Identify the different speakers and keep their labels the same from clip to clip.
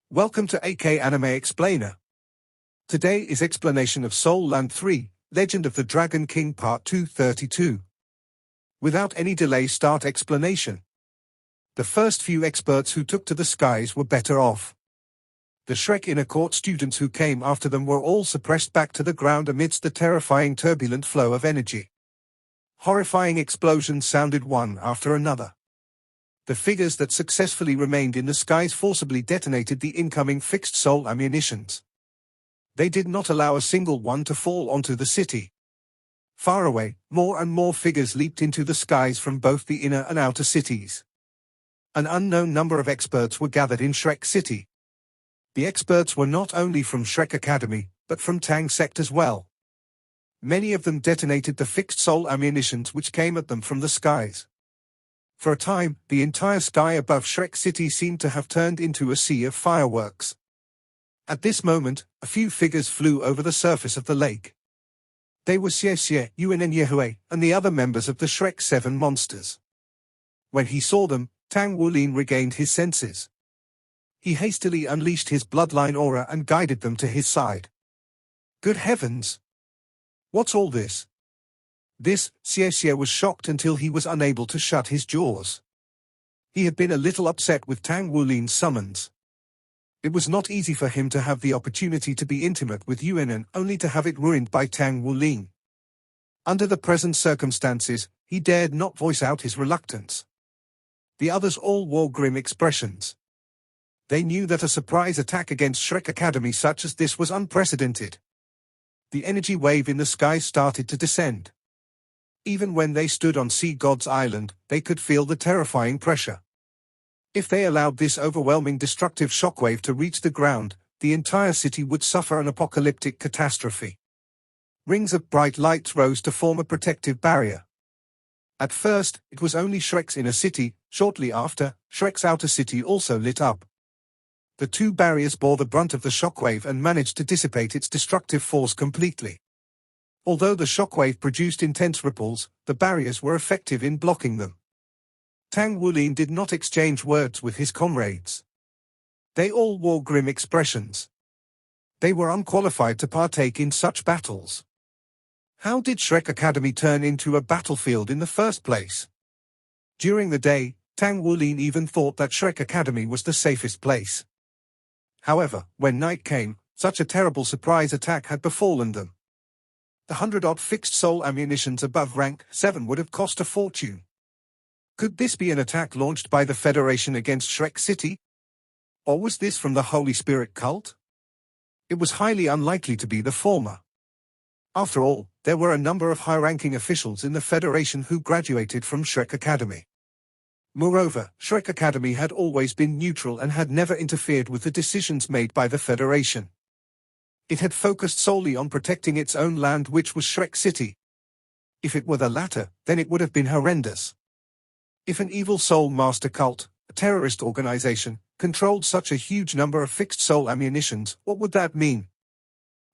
Speaker 1: Welcome to AK Anime Explainer. Today is explanation of Soul Land 3, Legend of the Dragon King Part 232. Without any delay, start explanation. The first few experts who took to the skies were better off. The Shrek Inner Court students who came after them were all suppressed back to the ground amidst the terrifying turbulent flow of energy. Horrifying explosions sounded one after another. The figures that successfully remained in the skies forcibly detonated the incoming fixed soul ammunitions. They did not allow a single one to fall onto the city. Far away, more and more figures leaped into the skies from both the inner and outer cities. An unknown number of experts were gathered in Shrek City. The experts were not only from Shrek Academy, but from Tang Sect as well. Many of them detonated the fixed soul ammunitions which came at them from the skies. For a time, the entire sky above Shrek City seemed to have turned into a sea of fireworks. At this moment, a few figures flew over the surface of the lake. They were Xie Xie, Yuan and Yehui, and the other members of the Shrek 7 monsters. When he saw them, Tang Wulin regained his senses. He hastily unleashed his bloodline aura and guided them to his side. Good heavens! What's all this? This, Xie Xie was shocked until he was unable to shut his jaws. He had been a little upset with Tang Wulin's summons. It was not easy for him to have the opportunity to be intimate with Yuanan only to have it ruined by Tang Wulin. Under the present circumstances, he dared not voice out his reluctance. The others all wore grim expressions. They knew that a surprise attack against Shrek Academy such as this was unprecedented. The energy wave in the sky started to descend. Even when they stood on Sea God's Island, they could feel the terrifying pressure. If they allowed this overwhelming destructive shockwave to reach the ground, the entire city would suffer an apocalyptic catastrophe. Rings of bright lights rose to form a protective barrier. At first, it was only Shrek's inner city. Shortly after, Shrek's outer city also lit up. The two barriers bore the brunt of the shockwave and managed to dissipate its destructive force completely. Although the shockwave produced intense ripples, the barriers were effective in blocking them. Tang Wulin did not exchange words with his comrades. They all wore grim expressions. They were unqualified to partake in such battles. How did Shrek Academy turn into a battlefield in the first place? During the day, Tang Wulin even thought that Shrek Academy was the safest place. However, when night came, such a terrible surprise attack had befallen them. The 100-odd fixed soul ammunitions above rank 7 would have cost a fortune. Could this be an attack launched by the Federation against Shrek City? Or was this from the Holy Spirit cult? It was highly unlikely to be the former. After all, there were a number of high-ranking officials in the Federation who graduated from Shrek Academy. Moreover, Shrek Academy had always been neutral and had never interfered with the decisions made by the Federation. It had focused solely on protecting its own land, which was Shrek City. If it were the latter, then it would have been horrendous. If an evil soul master cult, a terrorist organization, controlled such a huge number of fixed soul ammunitions, what would that mean?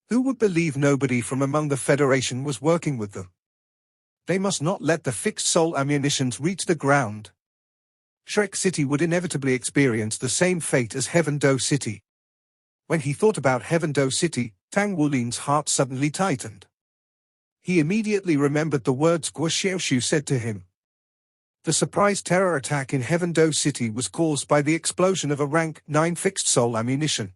Speaker 1: Who would believe nobody from among the Federation was working with them? They must not let the fixed soul ammunitions reach the ground. Shrek City would inevitably experience the same fate as Heaven Do City. When he thought about Heaven Do City, Tang Wulin's heart suddenly tightened. He immediately remembered the words Guo Xiaoshu said to him. The surprise terror attack in Heaven Do City was caused by the explosion of a rank 9 fixed soul ammunition.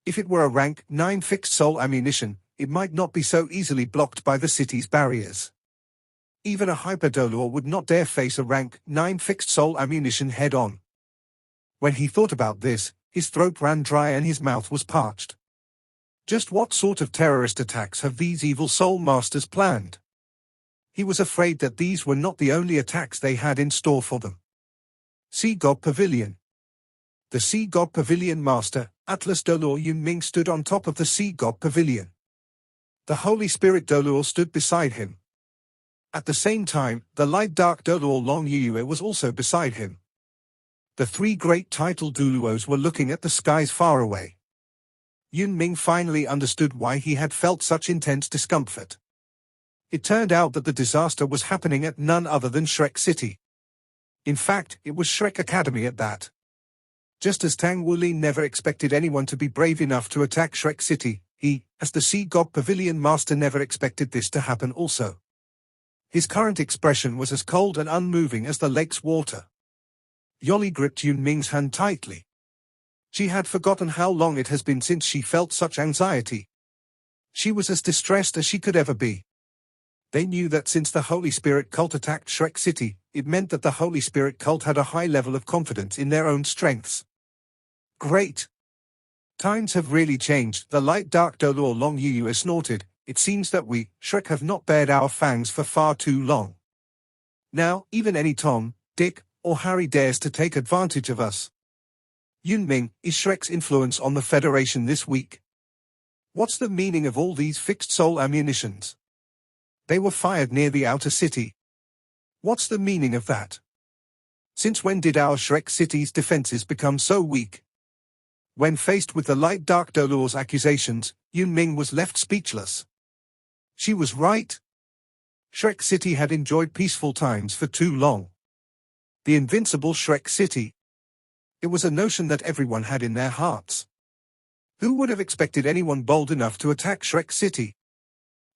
Speaker 1: If it were a rank 9 fixed soul ammunition, it might not be so easily blocked by the city's barriers. Even a hyperdolor would not dare face a rank 9 fixed soul ammunition head-on. When he thought about this, his throat ran dry and his mouth was parched. Just what sort of terrorist attacks have these evil soul masters planned? He was afraid that these were not the only attacks they had in store for them. Sea God Pavilion. The Sea God Pavilion master, Atlas Dolor Yunming, stood on top of the Sea God Pavilion. The Holy Spirit Dolor stood beside him. At the same time, the Light Dark Dolor Long Yue was also beside him. The three great title Duluos were looking at the skies far away. Yunming finally understood why he had felt such intense discomfort. It turned out that the disaster was happening at none other than Shrek City. In fact, it was Shrek Academy at that. Just as Tang Wulin never expected anyone to be brave enough to attack Shrek City, he, as the Sea God Pavilion Master, never expected this to happen also. His current expression was as cold and unmoving as the lake's water. Yoli gripped Yun Ming's hand tightly. She had forgotten how long it has been since she felt such anxiety. She was as distressed as she could ever be. They knew that since the Holy Spirit cult attacked Shrek City, it meant that the Holy Spirit cult had a high level of confidence in their own strengths. Great! Times have really changed, the light dark Dolor Long Yu snorted. It seems that we, Shrek, have not bared our fangs for far too long. Now, even any Tom, Dick, or Harry dares to take advantage of us. Yun Ming, is Shrek's influence on the Federation this week? What's the meaning of all these fixed soul ammunitions? They were fired near the outer city. What's the meaning of that? Since when did our Shrek City's defenses become so weak? When faced with the light dark Dolor's accusations, Yun Ming was left speechless. She was right. Shrek City had enjoyed peaceful times for too long. The invincible Shrek City. It was a notion that everyone had in their hearts. Who would have expected anyone bold enough to attack Shrek City?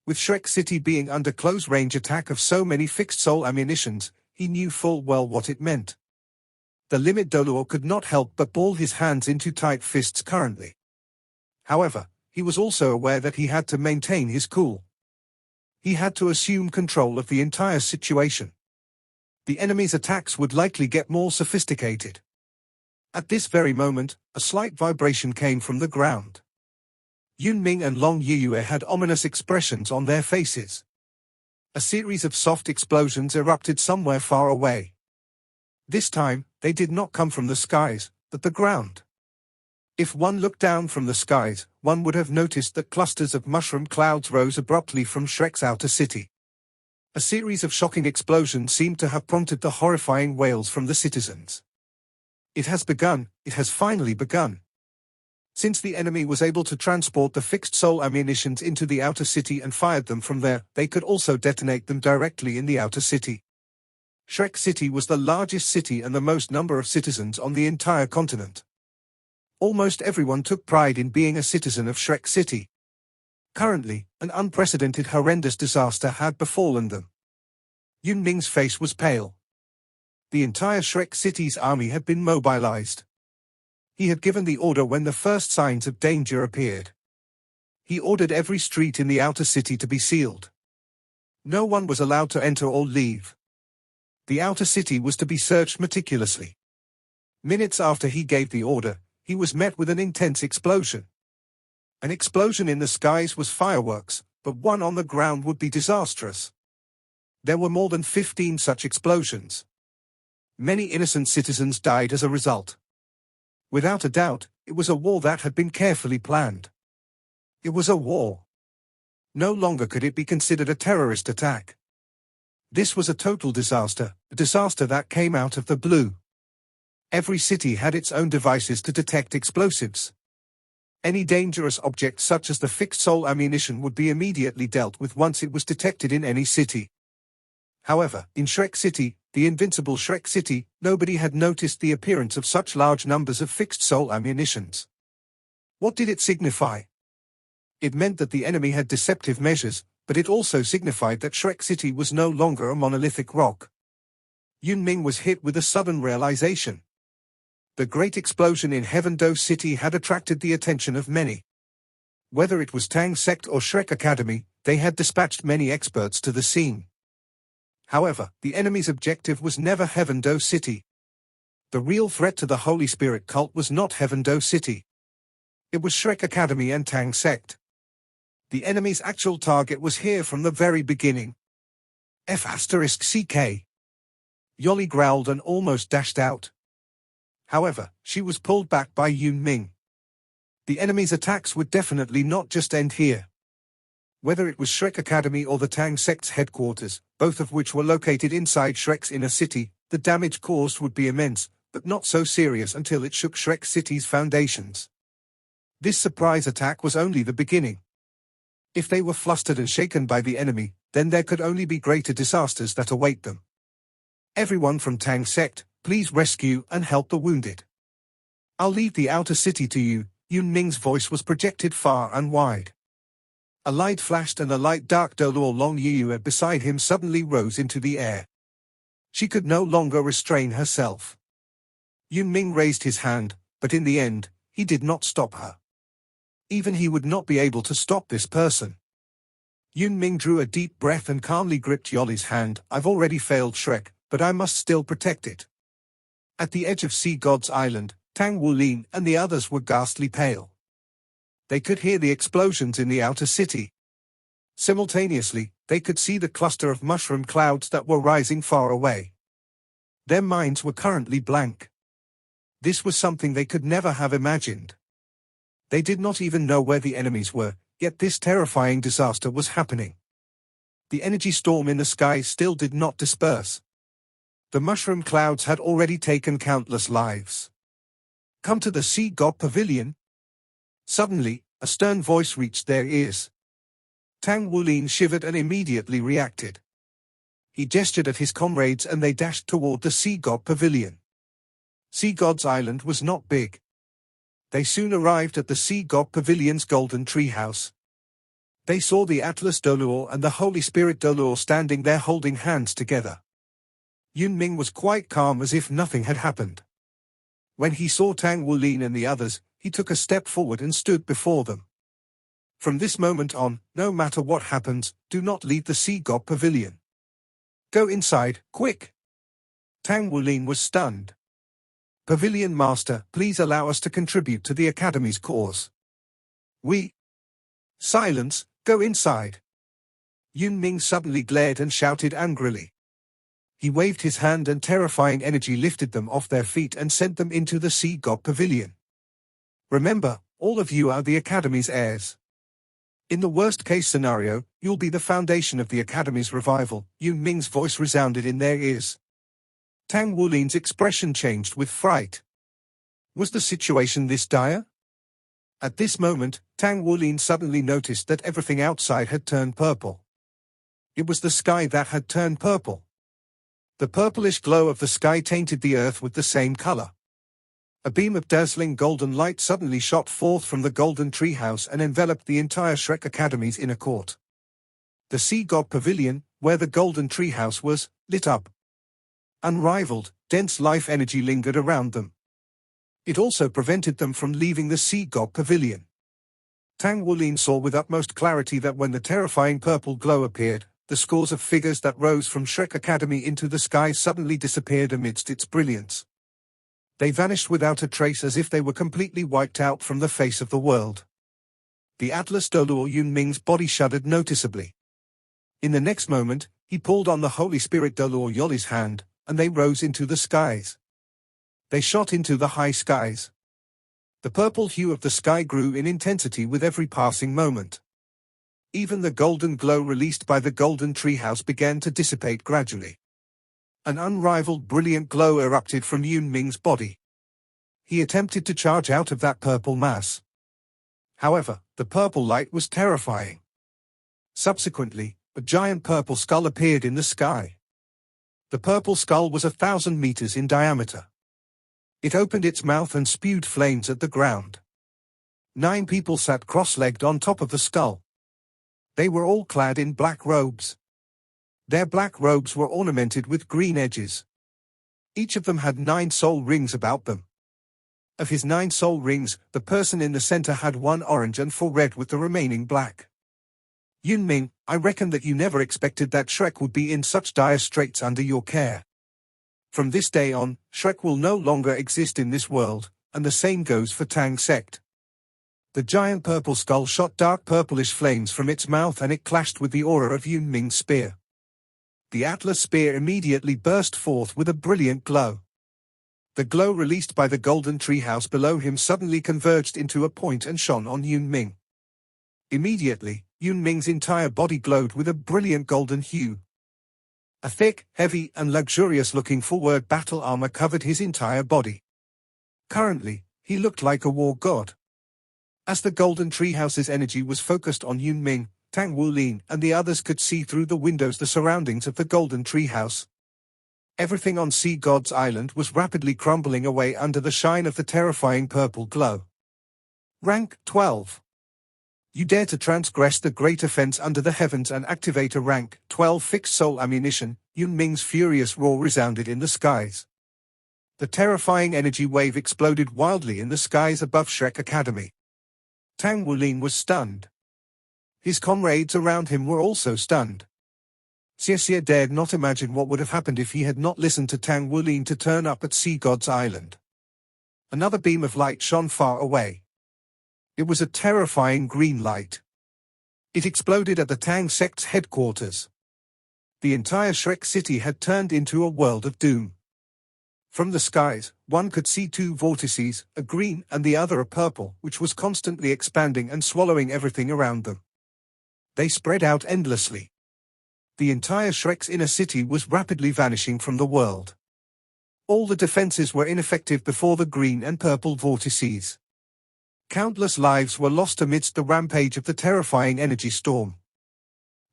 Speaker 1: With Shrek City being under close-range attack of so many fixed-soul ammunitions, he knew full well what it meant. The limit Dolor could not help but ball his hands into tight fists currently. However, he was also aware that he had to maintain his cool. He had to assume control of the entire situation. The enemy's attacks would likely get more sophisticated. At this very moment, a slight vibration came from the ground. Yun Ming and Long Yue had ominous expressions on their faces. A series of soft explosions erupted somewhere far away. This time, they did not come from the skies, but the ground. If one looked down from the skies, one would have noticed that clusters of mushroom clouds rose abruptly from Shrek's outer city. A series of shocking explosions seemed to have prompted the horrifying wails from the citizens. It has begun, it has finally begun. Since the enemy was able to transport the fixed soul ammunitions into the outer city and fired them from there, they could also detonate them directly in the outer city. Shrek City was the largest city and the most number of citizens on the entire continent. Almost everyone took pride in being a citizen of Shrek City. Currently, an unprecedented horrendous disaster had befallen them. Yun Ming's face was pale. The entire Shrek City's army had been mobilized. He had given the order when the first signs of danger appeared. He ordered every street in the outer city to be sealed. No one was allowed to enter or leave. The outer city was to be searched meticulously. Minutes after he gave the order, he was met with an intense explosion. An explosion in the skies was fireworks, but one on the ground would be disastrous. There were more than 15 such explosions. Many innocent citizens died as a result. Without a doubt, it was a war that had been carefully planned. It was a war. No longer could it be considered a terrorist attack. This was a total disaster, a disaster that came out of the blue. Every city had its own devices to detect explosives. Any dangerous object such as the fixed soul ammunition would be immediately dealt with once it was detected in any city. However, in Shrek City, the invincible Shrek City, nobody had noticed the appearance of such large numbers of fixed soul ammunitions. What did it signify? It meant that the enemy had deceptive measures, but it also signified that Shrek City was no longer a monolithic rock. Yun Ming was hit with a sudden realization. The great explosion in Heaven Do City had attracted the attention of many. Whether it was Tang Sect or Shrek Academy, they had dispatched many experts to the scene. However, the enemy's objective was never Heaven Do City. The real threat to the Holy Spirit cult was not Heaven Do City. It was Shrek Academy and Tang Sect. The enemy's actual target was here from the very beginning. F***CK. Yoli growled and almost dashed out. However, she was pulled back by Yun Ming. The enemy's attacks would definitely not just end here. Whether it was Shrek Academy or the Tang Sect's headquarters, both of which were located inside Shrek's inner city, the damage caused would be immense, but not so serious until it shook Shrek City's foundations. This surprise attack was only the beginning. If they were flustered and shaken by the enemy, then there could only be greater disasters that await them. Everyone from Tang Sect, please rescue and help the wounded. I'll leave the outer city to you. Yun Ming's voice was projected far and wide. A light flashed and a light dark Dolor Long Yue beside him suddenly rose into the air. She could no longer restrain herself. Yun Ming raised his hand, but in the end, he did not stop her. Even he would not be able to stop this person. Yun Ming drew a deep breath and calmly gripped Yoli's hand. I've already failed Shrek, but I must still protect it. At the edge of Sea God's Island, Tang Wulin and the others were ghastly pale. They could hear the explosions in the outer city. Simultaneously, they could see the cluster of mushroom clouds that were rising far away. Their minds were currently blank. This was something they could never have imagined. They did not even know where the enemies were, yet this terrifying disaster was happening. The energy storm in the sky still did not disperse. The mushroom clouds had already taken countless lives. Come to the Sea God Pavilion? Suddenly, a stern voice reached their ears. Tang Wulin shivered and immediately reacted. He gestured at his comrades and they dashed toward the Sea God Pavilion. Sea God's Island was not big. They soon arrived at the Sea God Pavilion's golden treehouse. They saw the Atlas Dolor and the Holy Spirit Dolor standing there holding hands together. Yun Ming was quite calm as if nothing had happened. When he saw Tang Wulin and the others, he took a step forward and stood before them. From this moment on, no matter what happens, do not leave the Sea God Pavilion. Go inside, quick! Tang Wulin was stunned. Pavilion Master, please allow us to contribute to the Academy's cause. Silence, go inside. Yun Ming suddenly glared and shouted angrily. He waved his hand and terrifying energy lifted them off their feet and sent them into the Sea God Pavilion. Remember, all of you are the Academy's heirs. In the worst-case scenario, you'll be the foundation of the Academy's revival. Yun Ming's voice resounded in their ears. Tang Wulin's expression changed with fright. Was the situation this dire? At this moment, Tang Wulin suddenly noticed that everything outside had turned purple. It was the sky that had turned purple. The purplish glow of the sky tainted the earth with the same color. A beam of dazzling golden light suddenly shot forth from the golden treehouse and enveloped the entire Shrek Academy's inner court. The Sea God Pavilion, where the golden treehouse was, lit up. Unrivaled, dense life energy lingered around them. It also prevented them from leaving the Sea God Pavilion. Tang Wulin saw with utmost clarity that when the terrifying purple glow appeared, the scores of figures that rose from Shrek Academy into the sky suddenly disappeared amidst its brilliance. They vanished without a trace as if they were completely wiped out from the face of the world. The Atlas Dolor Yun Ming's body shuddered noticeably. In the next moment, he pulled on the Holy Spirit Dolor Yoli's hand, and they rose into the skies. They shot into the high skies. The purple hue of the sky grew in intensity with every passing moment. Even the golden glow released by the golden treehouse began to dissipate gradually. An unrivaled brilliant glow erupted from Yun Ming's body. He attempted to charge out of that purple mass. However, the purple light was terrifying. Subsequently, a giant purple skull appeared in the sky. The purple skull was 1,000 meters in diameter. It opened its mouth and spewed flames at the ground. 9 people sat cross-legged on top of the skull. They were all clad in black robes. Their black robes were ornamented with green edges. Each of them had 9 soul rings about them. Of his 9 soul rings, the person in the center had 1 orange and 4 red with the remaining black. Yun Ming, I reckon that you never expected that Shrek would be in such dire straits under your care. From this day on, Shrek will no longer exist in this world, and the same goes for Tang Sect. The giant purple skull shot dark purplish flames from its mouth and it clashed with the aura of Yun Ming's spear. The Atlas spear immediately burst forth with a brilliant glow. The glow released by the golden treehouse below him suddenly converged into a point and shone on Yun Ming. Immediately, Yun Ming's entire body glowed with a brilliant golden hue. A thick, heavy, and luxurious-looking full-word battle armor covered his entire body. Currently, he looked like a war god. As the golden treehouse's energy was focused on Yun Ming, Tang Wulin and the others could see through the windows the surroundings of the golden treehouse. Everything on Sea God's Island was rapidly crumbling away under the shine of the terrifying purple glow. Rank 12. You dare to transgress the great offense under the heavens and activate a rank 12 fixed soul ammunition. Yun Ming's furious roar resounded in the skies. The terrifying energy wave exploded wildly in the skies above Shrek Academy. Tang Wulin was stunned. His comrades around him were also stunned. Xie dared not imagine what would have happened if he had not listened to Tang Wulin to turn up at Sea God's Island. Another beam of light shone far away. It was a terrifying green light. It exploded at the Tang sect's headquarters. The entire Shrek city had turned into a world of doom. From the skies, one could see two vortices, a green and the other a purple, which was constantly expanding and swallowing everything around them. They spread out endlessly. The entire Shrek's inner city was rapidly vanishing from the world. All the defenses were ineffective before the green and purple vortices. Countless lives were lost amidst the rampage of the terrifying energy storm.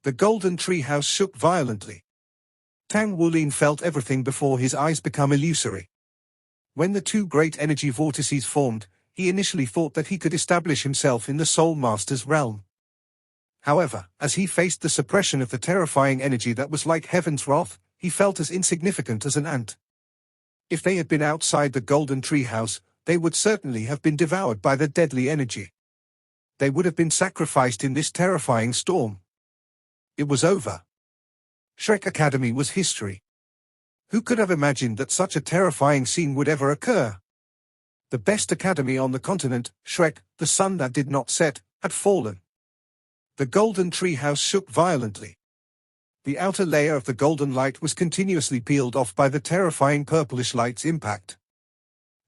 Speaker 1: The golden treehouse shook violently. Tang Wulin felt everything before his eyes become illusory. When the two great energy vortices formed, he initially thought that he could establish himself in the Soul Master's realm. However, as he faced the suppression of the terrifying energy that was like heaven's wrath, he felt as insignificant as an ant. If they had been outside the golden treehouse, they would certainly have been devoured by the deadly energy. They would have been sacrificed in this terrifying storm. It was over. Shrek Academy was history. Who could have imagined that such a terrifying scene would ever occur? The best academy on the continent, Shrek, the sun that did not set, had fallen. The golden treehouse shook violently. The outer layer of the golden light was continuously peeled off by the terrifying purplish light's impact.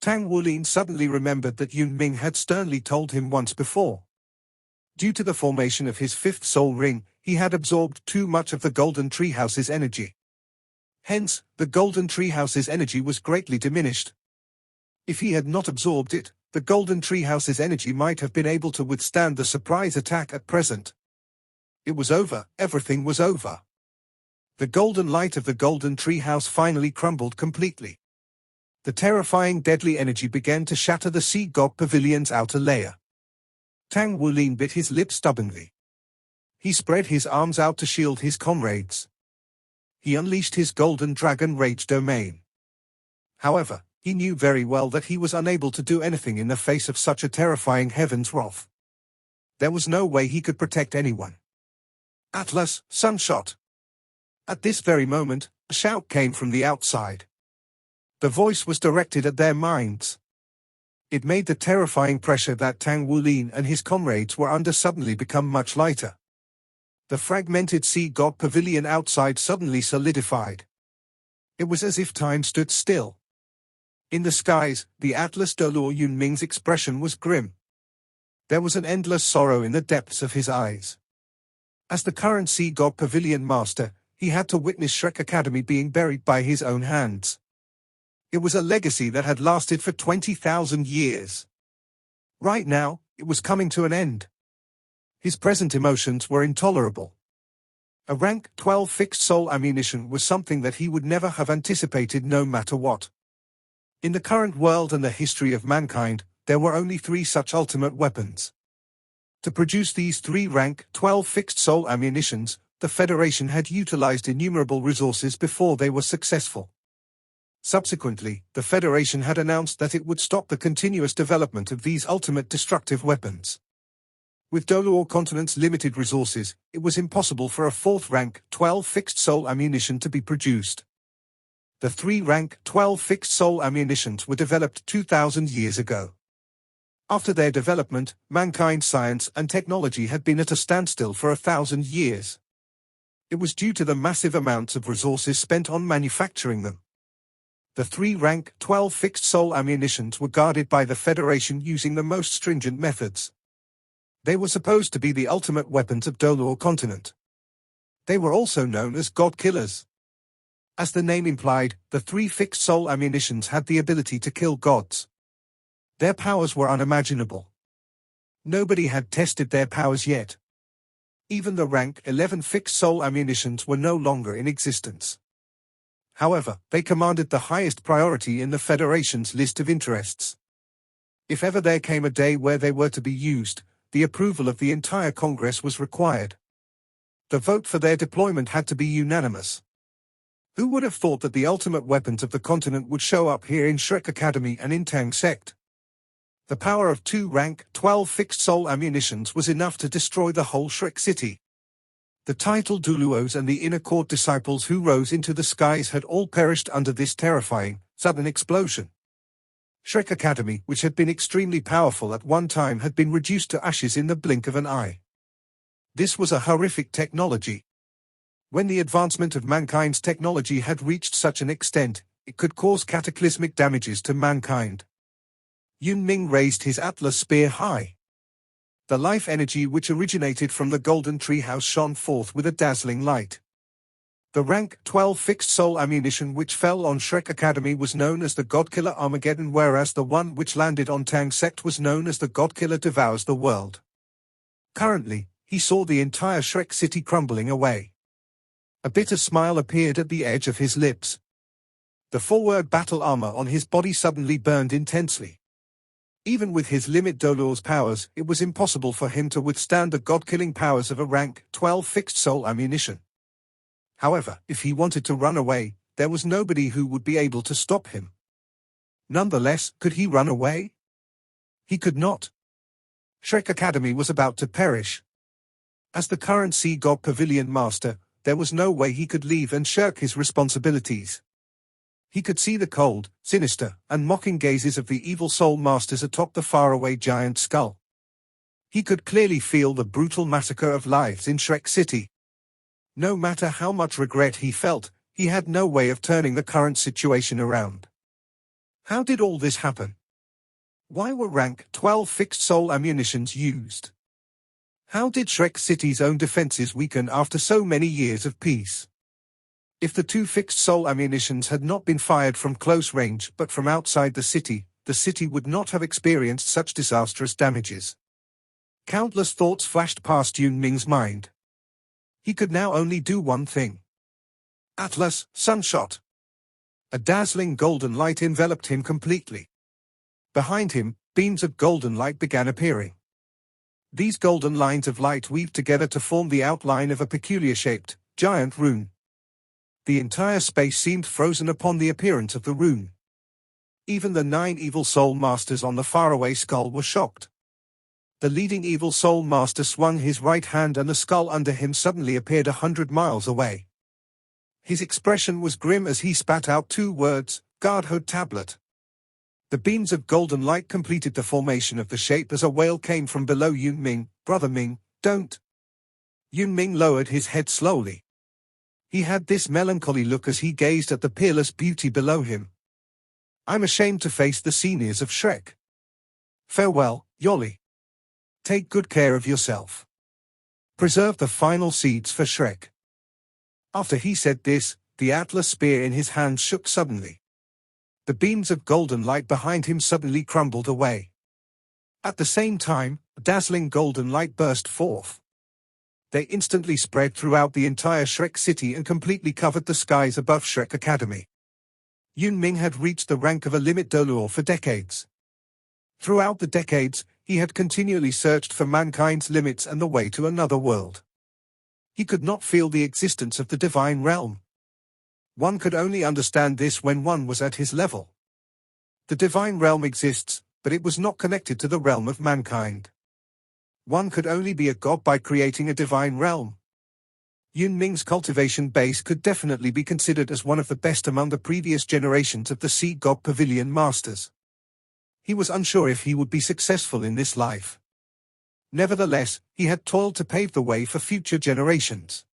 Speaker 1: Tang Wulin suddenly remembered that Yun Ming had sternly told him once before. Due to the formation of his fifth soul ring, he had absorbed too much of the golden treehouse's energy. Hence, the golden treehouse's energy was greatly diminished. If he had not absorbed it, the golden treehouse's energy might have been able to withstand the surprise attack at present. It was over, everything was over. The golden light of the golden treehouse finally crumbled completely. The terrifying deadly energy began to shatter the Sea God Pavilion's outer layer. Tang Wulin bit his lip stubbornly. He spread his arms out to shield his comrades. He unleashed his golden dragon rage domain. However, he knew very well that he was unable to do anything in the face of such a terrifying heaven's wrath. There was no way he could protect anyone. Atlas, Sunshot. At this very moment, a shout came from the outside. The voice was directed at their minds. It made the terrifying pressure that Tang Wulin and his comrades were under suddenly become much lighter. The fragmented Sea God Pavilion outside suddenly solidified. It was as if time stood still. In the skies, the Atlas Dolor Yun Ming's expression was grim. There was an endless sorrow in the depths of his eyes. As the current Sea God Pavilion master, he had to witness Shrek Academy being buried by his own hands. It was a legacy that had lasted for 20,000 years. Right now, it was coming to an end. His present emotions were intolerable. A rank 12 fixed soul ammunition was something that he would never have anticipated no matter what. In the current world and the history of mankind, there were only 3 such ultimate weapons. To produce these 3 rank 12 fixed soul ammunitions, the Federation had utilized innumerable resources before they were successful. Subsequently, the Federation had announced that it would stop the continuous development of these ultimate destructive weapons. With Dolor Continent's limited resources, it was impossible for a 4th rank 12 fixed soul ammunition to be produced. The 3 rank 12 fixed soul ammunitions were developed 2,000 years ago. After their development, mankind's science and technology had been at a standstill for 1,000 years. It was due to the massive amounts of resources spent on manufacturing them. The 3 rank 12 fixed soul ammunitions were guarded by the Federation using the most stringent methods. They were supposed to be the ultimate weapons of Dolor Continent. They were also known as God Killers. As the name implied, the 3 fixed soul ammunitions had the ability to kill gods. Their powers were unimaginable. Nobody had tested their powers yet. Even the rank 11 fixed soul ammunitions were no longer in existence. However, they commanded the highest priority in the Federation's list of interests. If ever there came a day where they were to be used, the approval of the entire Congress was required. The vote for their deployment had to be unanimous. Who would have thought that the ultimate weapons of the continent would show up here in Shrek Academy and in Tang Sect? The power of 2 rank 12 fixed soul ammunitions was enough to destroy the whole Shrek city. The title Duluos and the inner court disciples who rose into the skies had all perished under this terrifying, sudden explosion. Shrek Academy, which had been extremely powerful at one time, had been reduced to ashes in the blink of an eye. This was a horrific technology. When the advancement of mankind's technology had reached such an extent, it could cause cataclysmic damages to mankind. Yun Ming raised his Atlas spear high. The life energy which originated from the golden treehouse shone forth with a dazzling light. The rank 12 fixed soul ammunition which fell on Shrek Academy was known as the Godkiller Armageddon, whereas the one which landed on Tang Sect was known as the Godkiller Devours the World. Currently, he saw the entire Shrek city crumbling away. A bitter smile appeared at the edge of his lips. The forward battle armor on his body suddenly burned intensely. Even with his limit Dolor's powers, it was impossible for him to withstand the god-killing powers of a rank 12 fixed soul ammunition. However, if he wanted to run away, there was nobody who would be able to stop him. Nonetheless, could he run away? He could not. Shrek Academy was about to perish. As the current Sea God Pavilion Master, there was no way he could leave and shirk his responsibilities. He could see the cold, sinister, and mocking gazes of the evil soul masters atop the faraway giant skull. He could clearly feel the brutal massacre of lives in Shrek City. No matter how much regret he felt, he had no way of turning the current situation around. How did all this happen? Why were rank 12 fixed soul ammunitions used? How did Shrek City's own defenses weaken after so many years of peace? If the 2 fixed soul ammunitions had not been fired from close range but from outside the city would not have experienced such disastrous damages. Countless thoughts flashed past Yun Ming's mind. He could now only do one thing. Atlas, Sunshot. A dazzling golden light enveloped him completely. Behind him, beams of golden light began appearing. These golden lines of light weaved together to form the outline of a peculiar-shaped, giant rune. The entire space seemed frozen upon the appearance of the rune. Even the 9 evil soul masters on the faraway skull were shocked. The leading evil soul master swung his right hand and the skull under him suddenly appeared 100 miles away. His expression was grim as he spat out 2 words, Godhood Tablet. The beams of golden light completed the formation of the shape as a wail came from below Yun Ming. Brother Ming, don't. Yun Ming lowered his head slowly. He had this melancholy look as he gazed at the peerless beauty below him. I'm ashamed to face the seniors of Shrek. Farewell, Yoli. Take good care of yourself. Preserve the final seeds for Shrek. After he said this, the Atlas spear in his hand shook suddenly. The beams of golden light behind him suddenly crumbled away. At the same time, a dazzling golden light burst forth. They instantly spread throughout the entire Shrek City and completely covered the skies above Shrek Academy. Yun Ming had reached the rank of a limit Dolor for decades. Throughout the decades, he had continually searched for mankind's limits and the way to another world. He could not feel the existence of the divine realm. One could only understand this when one was at his level. The divine realm exists, but it was not connected to the realm of mankind. One could only be a god by creating a divine realm. Yun Ming's cultivation base could definitely be considered as one of the best among the previous generations of the Sea God Pavilion Masters. He was unsure if he would be successful in this life. Nevertheless, he had toiled to pave the way for future generations.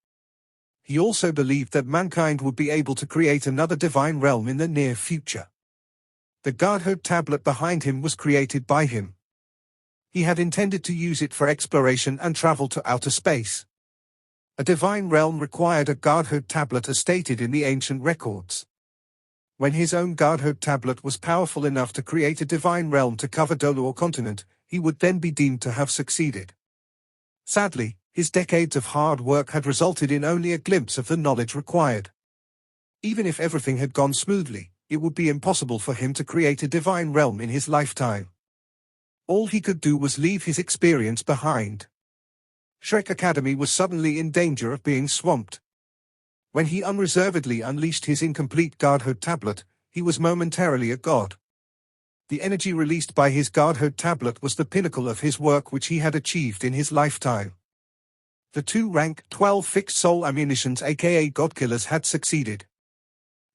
Speaker 1: He also believed that mankind would be able to create another divine realm in the near future. The Godhood tablet behind him was created by him. He had intended to use it for exploration and travel to outer space. A divine realm required a Godhood tablet as stated in the ancient records. When his own Godhood tablet was powerful enough to create a divine realm to cover Dolor continent, he would then be deemed to have succeeded. Sadly, his decades of hard work had resulted in only a glimpse of the knowledge required. Even if everything had gone smoothly, it would be impossible for him to create a divine realm in his lifetime. All he could do was leave his experience behind. Shrek Academy was suddenly in danger of being swamped. When he unreservedly unleashed his incomplete godhood tablet, he was momentarily a god. The energy released by his godhood tablet was the pinnacle of his work which he had achieved in his lifetime. The two rank 12 fixed soul ammunitions aka godkillers had succeeded.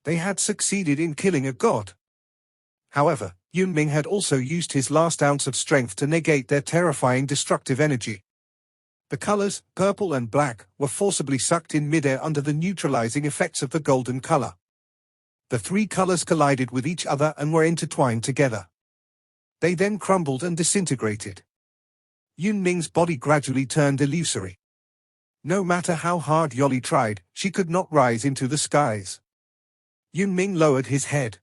Speaker 1: They had succeeded in killing a god. However, Yunming had also used his last ounce of strength to negate their terrifying destructive energy. The colors, purple and black, were forcibly sucked in midair under the neutralizing effects of the golden color. The three colors collided with each other and were intertwined together. They then crumbled and disintegrated. Yunming's body gradually turned illusory. No matter how hard Yoli tried, she could not rise into the skies. Yunming lowered his head.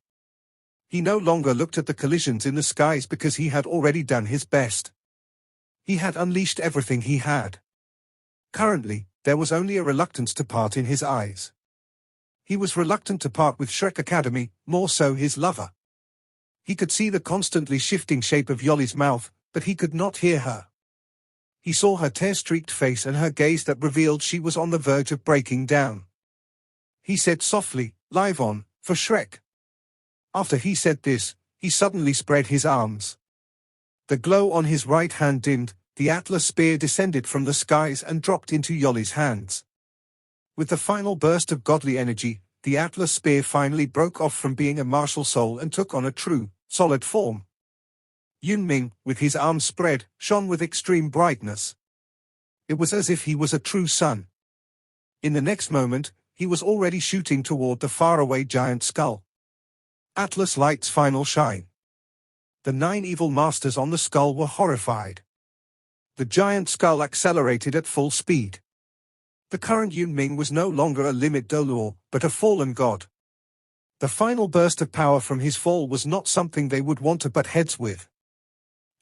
Speaker 1: He no longer looked at the collisions in the skies because he had already done his best. He had unleashed everything he had. Currently, there was only a reluctance to part in his eyes. He was reluctant to part with Shrek Academy, more so his lover. He could see the constantly shifting shape of Yoli's mouth, but he could not hear her. He saw her tear-streaked face and her gaze that revealed she was on the verge of breaking down. He said softly, "Live on, for Shrek." After he said this, he suddenly spread his arms. The glow on his right hand dimmed, the Atlas spear descended from the skies and dropped into Yoli's hands. With the final burst of godly energy, the Atlas spear finally broke off from being a martial soul and took on a true, solid form. Yunming, with his arms spread, shone with extreme brightness. It was as if he was a true sun. In the next moment, he was already shooting toward the faraway giant skull. Atlas Light's final shine. The 9 evil masters on the skull were horrified. The giant skull accelerated at full speed. The current Yunming was no longer a limit Doluo, but a fallen god. The final burst of power from his fall was not something they would want to butt heads with.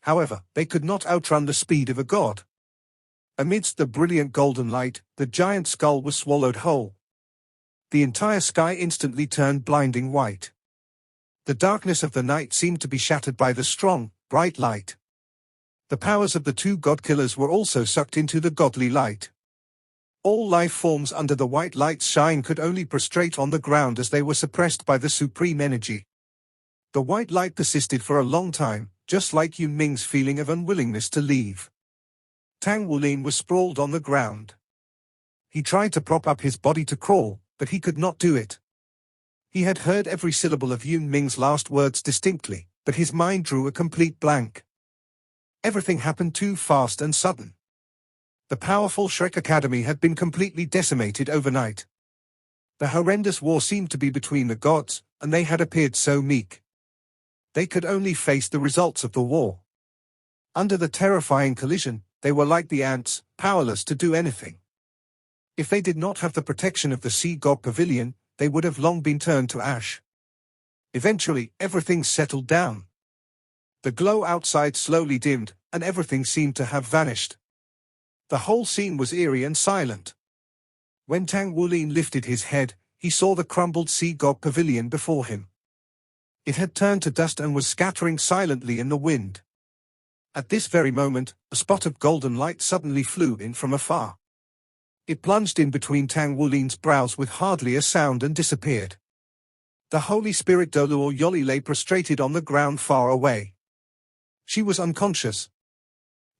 Speaker 1: However, they could not outrun the speed of a god. Amidst the brilliant golden light, the giant skull was swallowed whole. The entire sky instantly turned blinding white. The darkness of the night seemed to be shattered by the strong, bright light. The powers of the two godkillers were also sucked into the godly light. All life forms under the white light's shine could only prostrate on the ground as they were suppressed by the supreme energy. The white light persisted for a long time, just like Yunming's feeling of unwillingness to leave. Tang Wulin was sprawled on the ground. He tried to prop up his body to crawl, but he could not do it. He had heard every syllable of Yunming's last words distinctly, but his mind drew a complete blank. Everything happened too fast and sudden. The powerful Shrek Academy had been completely decimated overnight. The horrendous war seemed to be between the gods, and they had appeared so meek. They could only face the results of the war. Under the terrifying collision, they were like the ants, powerless to do anything. If they did not have the protection of the Sea God Pavilion, they would have long been turned to ash. Eventually, everything settled down. The glow outside slowly dimmed, and everything seemed to have vanished. The whole scene was eerie and silent. When Tang Wulin lifted his head, he saw the crumbled Sea God Pavilion before him. It had turned to dust and was scattering silently in the wind. At this very moment, a spot of golden light suddenly flew in from afar. It plunged in between Tang Wulin's brows with hardly a sound and disappeared. The Holy Spirit Doluo Yoli lay prostrated on the ground far away. She was unconscious.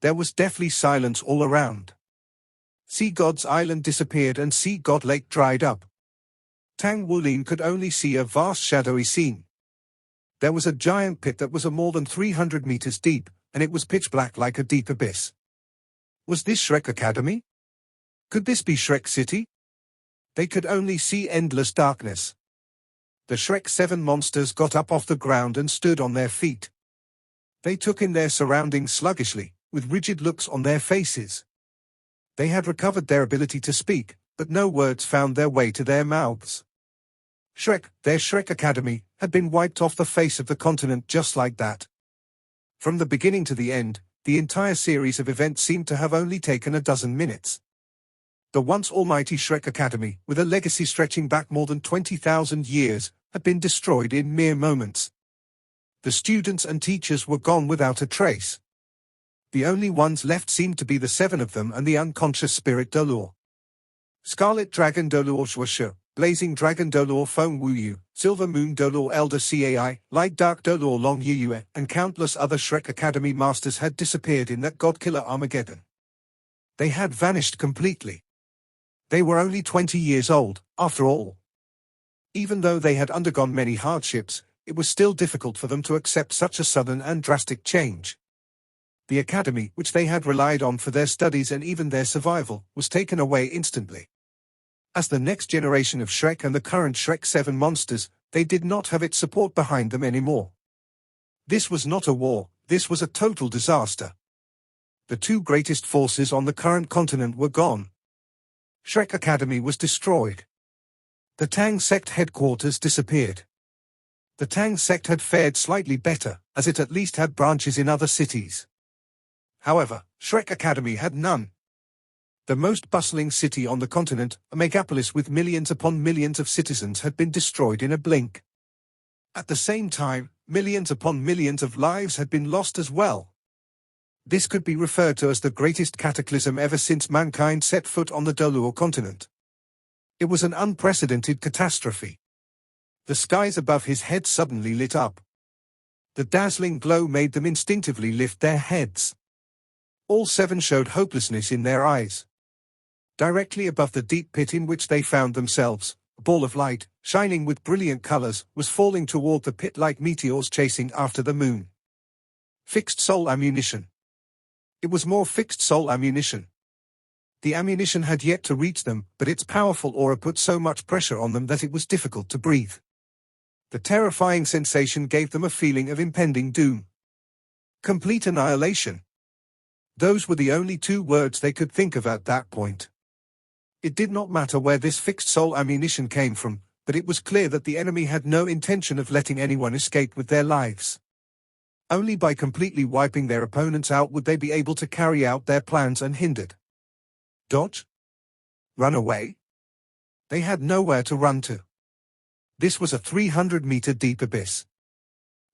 Speaker 1: There was deathly silence all around. Sea God's Island disappeared and Sea God Lake dried up. Tang Wulin could only see a vast shadowy scene. There was a giant pit that was more than 300 meters deep, and it was pitch black like a deep abyss. Was this Shrek Academy? Could this be Shrek City? They could only see endless darkness. The Shrek 7 monsters got up off the ground and stood on their feet. They took in their surroundings sluggishly, with rigid looks on their faces. They had recovered their ability to speak, but no words found their way to their mouths. Shrek, their Shrek Academy, had been wiped off the face of the continent just like that. From the beginning to the end, the entire series of events seemed to have only taken a dozen minutes. The once almighty Shrek Academy, with a legacy stretching back more than 20,000 years, had been destroyed in mere moments. The students and teachers were gone without a trace. The only ones left seemed to be the 7 of them and the unconscious spirit Dolor. Scarlet Dragon Dolor Shwasha, Blazing Dragon Dolor Feng Wuyu, Silver Moon Dolor Elder Cai, Light Dark Dolor Long Yue, and countless other Shrek Academy masters had disappeared in that godkiller Armageddon. They had vanished completely. They were only 20 years old, after all. Even though they had undergone many hardships, it was still difficult for them to accept such a sudden and drastic change. The academy, which they had relied on for their studies and even their survival, was taken away instantly. As the next generation of Shrek and the current Shrek 7 monsters, they did not have its support behind them anymore. This was not a war, this was a total disaster. The 2 greatest forces on the current continent were gone. Shrek Academy was destroyed. The Tang sect headquarters disappeared. The Tang sect had fared slightly better, as it at least had branches in other cities. However, Shrek Academy had none. The most bustling city on the continent, a megapolis with millions upon millions of citizens, had been destroyed in a blink. At the same time, millions upon millions of lives had been lost as well. This could be referred to as the greatest cataclysm ever since mankind set foot on the Dolor continent. It was an unprecedented catastrophe. The skies above his head suddenly lit up. The dazzling glow made them instinctively lift their heads. All 7 showed hopelessness in their eyes. Directly above the deep pit in which they found themselves, a ball of light, shining with brilliant colors, was falling toward the pit like meteors chasing after the moon. Fixed soul ammunition. It was more fixed soul ammunition. The ammunition had yet to reach them, but its powerful aura put so much pressure on them that it was difficult to breathe. The terrifying sensation gave them a feeling of impending doom. Complete annihilation. Those were the only 2 words they could think of at that point. It did not matter where this fixed soul ammunition came from, but it was clear that the enemy had no intention of letting anyone escape with their lives. Only by completely wiping their opponents out would they be able to carry out their plans unhindered. Dodge? Run away? They had nowhere to run to. This was a 300-meter deep abyss.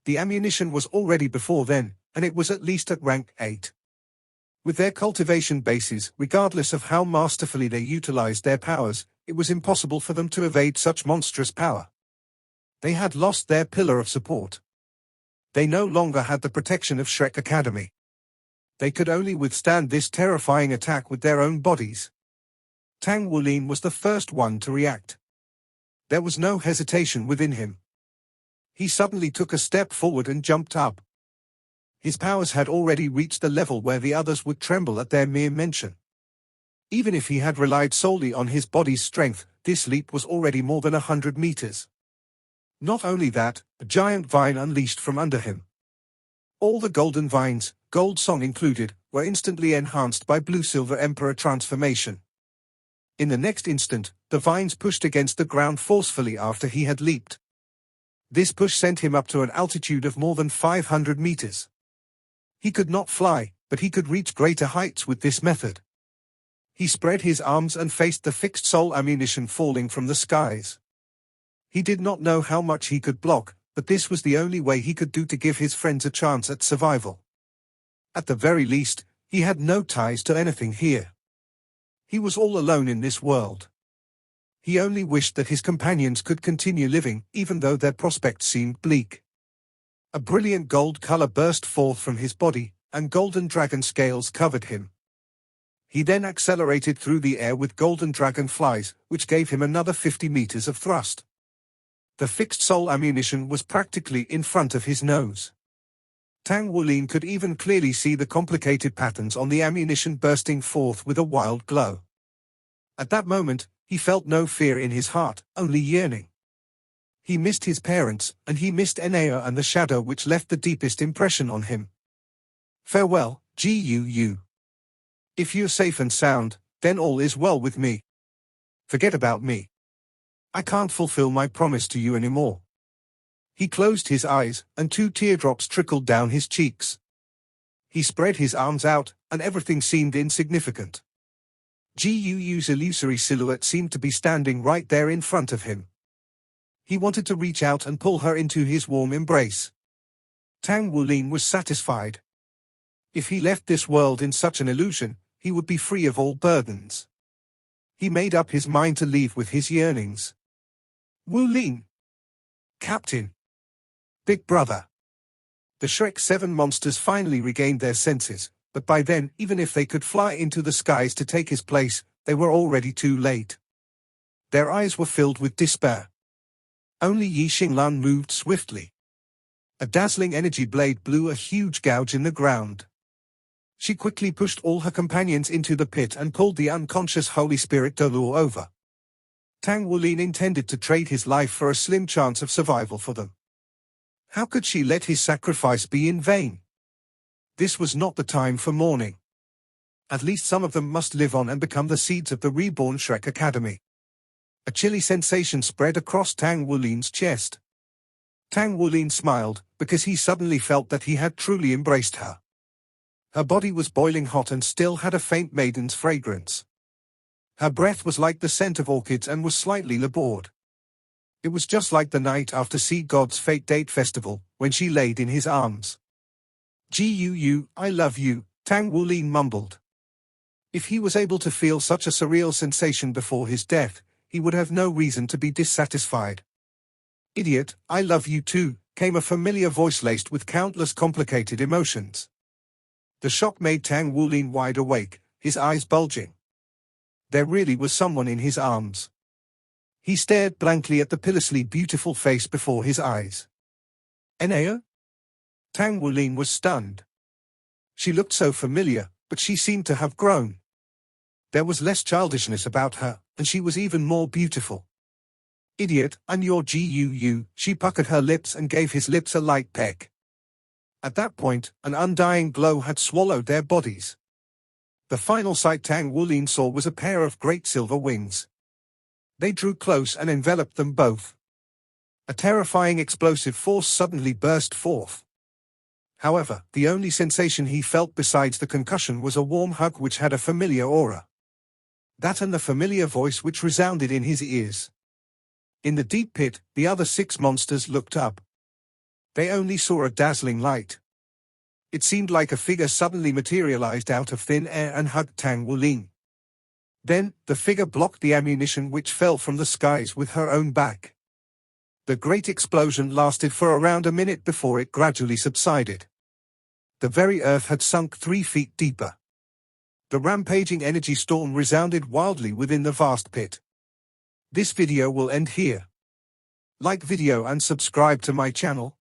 Speaker 1: The ammunition was already before then, and it was at least at rank 8. With their cultivation bases, regardless of how masterfully they utilized their powers, it was impossible for them to evade such monstrous power. They had lost their pillar of support. They no longer had the protection of Shrek Academy. They could only withstand this terrifying attack with their own bodies. Tang Wulin was the first one to react. There was no hesitation within him. He suddenly took a step forward and jumped up. His powers had already reached the level where the others would tremble at their mere mention. Even if he had relied solely on his body's strength, this leap was already more than 100 meters. Not only that, a giant vine unleashed from under him. All the golden vines, Gold Song included, were instantly enhanced by Blue-Silver Emperor transformation. In the next instant, the vines pushed against the ground forcefully after he had leaped. This push sent him up to an altitude of more than 500 meters. He could not fly, but he could reach greater heights with this method. He spread his arms and faced the fixed soul ammunition falling from the skies. He did not know how much he could block, but this was the only way he could do to give his friends a chance at survival. At the very least, he had no ties to anything here. He was all alone in this world. He only wished that his companions could continue living, even though their prospects seemed bleak. A brilliant gold color burst forth from his body, and golden dragon scales covered him. He then accelerated through the air with golden dragon flies, which gave him another 50 meters of thrust. The fixed soul ammunition was practically in front of his nose. Tang Wulin could even clearly see the complicated patterns on the ammunition bursting forth with a wild glow. At that moment, he felt no fear in his heart, only yearning. He missed his parents, and he missed Enea and the shadow which left the deepest impression on him. Farewell, Guu. If you're safe and sound, then all is well with me. Forget about me. I can't fulfill my promise to you anymore. He closed his eyes, and 2 teardrops trickled down his cheeks. He spread his arms out, and everything seemed insignificant. Gu's illusory silhouette seemed to be standing right there in front of him. He wanted to reach out and pull her into his warm embrace. Tang Wulin was satisfied. If he left this world in such an illusion, he would be free of all burdens. He made up his mind to leave with his yearnings. Wulin. Captain. Big brother. The Shrek 7 monsters finally regained their senses, but by then, even if they could fly into the skies to take his place, they were already too late. Their eyes were filled with despair. Only Yi Xinglan moved swiftly. A dazzling energy blade blew a huge gouge in the ground. She quickly pushed all her companions into the pit and pulled the unconscious Holy Spirit Dolor over. Tang Wulin intended to trade his life for a slim chance of survival for them. How could she let his sacrifice be in vain? This was not the time for mourning. At least some of them must live on and become the seeds of the reborn Shrek Academy. A chilly sensation spread across Tang Wulin's chest. Tang Wulin smiled, because he suddenly felt that he had truly embraced her. Her body was boiling hot and still had a faint maiden's fragrance. Her breath was like the scent of orchids and was slightly labored. It was just like the night after Sea God's Fate Date Festival, when she laid in his arms. "Guu, I love you," Tang Wulin mumbled. If he was able to feel such a surreal sensation before his death, he would have no reason to be dissatisfied. "Idiot, I love you too," came a familiar voice laced with countless complicated emotions. The shock made Tang Wulin wide awake, his eyes bulging. There really was someone in his arms. He stared blankly at the pitilessly beautiful face before his eyes. "Eneo?" Tang Wulin was stunned. She looked so familiar, but she seemed to have grown. There was less childishness about her, and she was even more beautiful. "Idiot, I'm your Guu," she puckered her lips and gave his lips a light peck. At that point, an undying glow had swallowed their bodies. The final sight Tang Wulin saw was a pair of great silver wings. They drew close and enveloped them both. A terrifying explosive force suddenly burst forth. However, the only sensation he felt besides the concussion was a warm hug which had a familiar aura. That and the familiar voice which resounded in his ears. In the deep pit, the other 6 monsters looked up. They only saw a dazzling light. It seemed like a figure suddenly materialized out of thin air and hugged Tang Wulin. Then, the figure blocked the ammunition which fell from the skies with her own back. The great explosion lasted for around a minute before it gradually subsided. The very earth had sunk 3 feet deeper. The rampaging energy storm resounded wildly within the vast pit. This video will end here. Like video and subscribe to my channel.